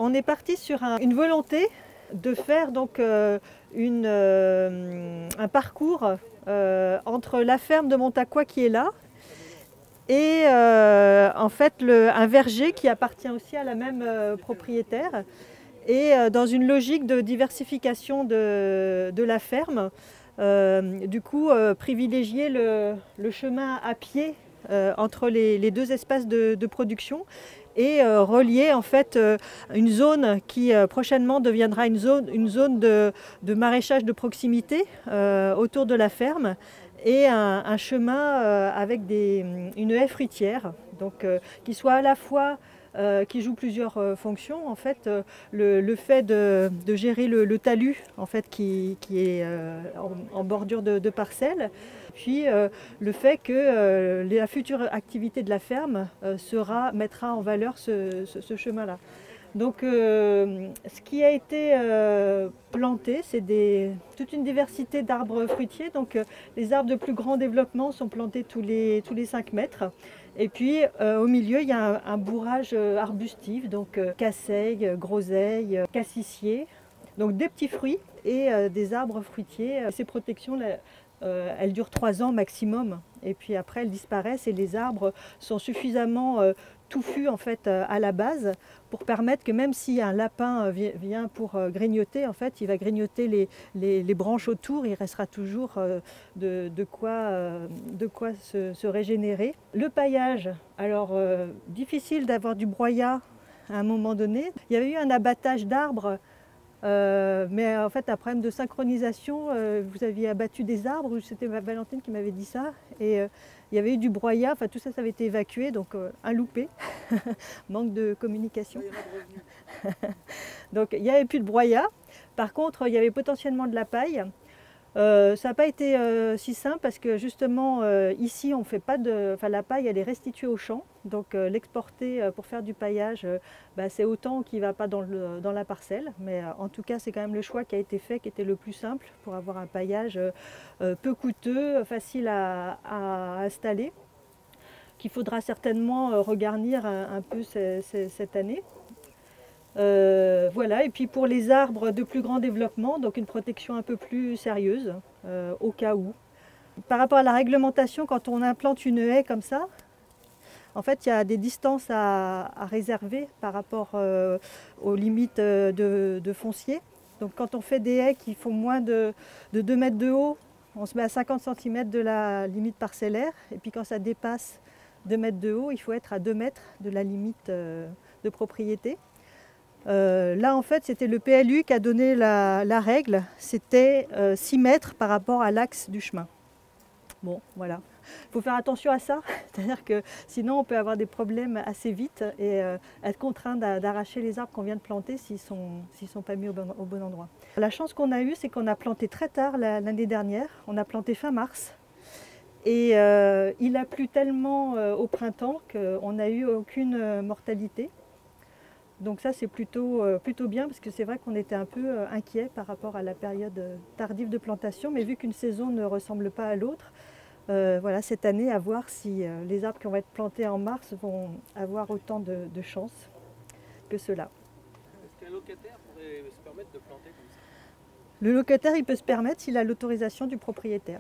On est parti sur une volonté de faire donc un parcours entre la ferme de Montaqua qui est là et en fait un verger qui appartient aussi à la même propriétaire. Et dans une logique de diversification de la ferme, du coup privilégier le chemin à pied entre les deux espaces de production et relier en fait une zone qui prochainement deviendra une zone de maraîchage de proximité autour de la ferme et un chemin avec une haie fruitière, donc qui soit à la fois qui joue plusieurs fonctions. En fait, le fait de gérer le talus en fait, qui est en bordure de parcelles, puis le fait que la future activité de la ferme mettra en valeur ce chemin-là. Donc ce qui a été planté, c'est toute une diversité d'arbres fruitiers. Donc les arbres de plus grand développement sont plantés tous les 5 mètres. Et puis au milieu, il y a un bourrage arbustif, donc casseille, groseille, cassissier. Donc des petits fruits et des arbres fruitiers. Ces protections, elles durent 3 ans maximum. Et puis après, elles disparaissent et les arbres sont suffisamment touffus en fait à la base pour permettre que même si un lapin vient pour grignoter, en fait, il va grignoter les branches autour, il restera toujours de quoi se régénérer. Le paillage, alors difficile d'avoir du broyat à un moment donné. Il y avait eu un abattage d'arbres, mais en fait un problème de synchronisation, vous aviez abattu des arbres, c'était Valentine qui m'avait dit ça, et il y avait eu du broyat, enfin tout ça, ça avait été évacué, donc un loupé, manque de communication. Donc il n'y avait plus de broyat, par contre il y avait potentiellement de la paille. Ça n'a pas été si simple parce que justement ici on fait pas la paille elle est restituée au champ, donc l'exporter pour faire du paillage c'est autant qui ne va pas dans la parcelle, mais en tout cas c'est quand même le choix qui a été fait qui était le plus simple pour avoir un paillage peu coûteux, facile à installer, qu'il faudra certainement regarnir un peu cette année. Voilà, et puis pour les arbres de plus grand développement, donc une protection un peu plus sérieuse au cas où. Par rapport à la réglementation, quand on implante une haie comme ça, en fait il y a des distances à réserver par rapport aux limites de foncier. Donc quand on fait des haies qui font moins de 2 mètres de haut, on se met à 50 cm de la limite parcellaire, et puis quand ça dépasse 2 mètres de haut, il faut être à 2 mètres de la limite de propriété. Là en fait c'était le PLU qui a donné la règle, c'était 6 mètres par rapport à l'axe du chemin. Bon voilà, il faut faire attention à ça, c'est-à-dire que sinon on peut avoir des problèmes assez vite et être contraint d'arracher les arbres qu'on vient de planter s'ils sont pas mis au bon endroit. La chance qu'on a eue, c'est qu'on a planté très tard l'année dernière, on a planté fin mars. Et il a plu tellement au printemps qu'on n'a eu aucune mortalité. Donc ça c'est plutôt bien parce que c'est vrai qu'on était un peu inquiet par rapport à la période tardive de plantation, mais vu qu'une saison ne ressemble pas à l'autre, voilà, cette année à voir si les arbres qui vont être plantés en mars vont avoir autant de chance que ceux-là. Est-ce qu'un locataire pourrait se permettre de planter comme ça? Le locataire il peut se permettre s'il a l'autorisation du propriétaire.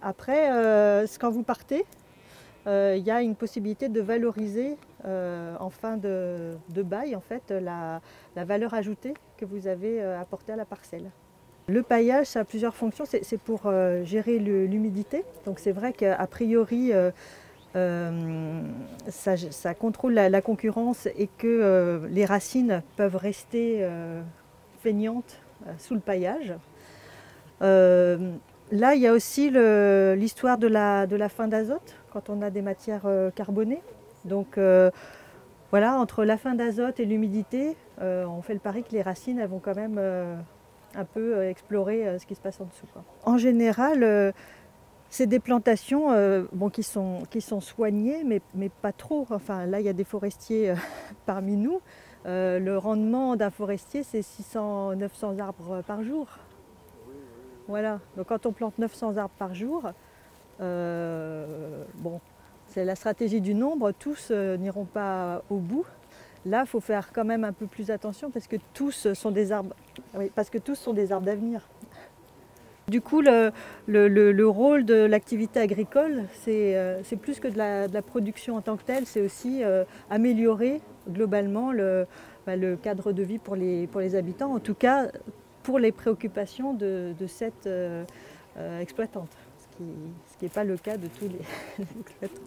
Après, quand vous partez, il y a une possibilité de valoriser en fin de bail en fait, la valeur ajoutée que vous avez apportée à la parcelle. Le paillage, ça a plusieurs fonctions. C'est pour gérer l'humidité. Donc c'est vrai qu'a priori, ça contrôle la concurrence et que les racines peuvent rester feignantes sous le paillage. Là, il y a aussi l'histoire de la fin d'azote quand on a des matières carbonées. Donc voilà, entre la fin d'azote et l'humidité, on fait le pari que les racines elles vont quand même un peu explorer ce qui se passe en dessous, quoi. En général, c'est des plantations qui sont soignées, mais pas trop. Enfin, là, il y a des forestiers parmi nous. Le rendement d'un forestier, c'est 600-900 arbres par jour. Voilà, donc quand on plante 900 arbres par jour, bon, c'est la stratégie du nombre, tous n'iront pas au bout, Là, il faut faire quand même un peu plus attention parce que tous sont des arbres, oui, parce que tous sont des arbres d'avenir. Du coup, le rôle de l'activité agricole, c'est plus que de la production en tant que telle, c'est aussi améliorer globalement le cadre de vie pour les habitants, en tout cas pour les préoccupations de cette exploitante, ce qui n'est pas le cas de tous les exploitants.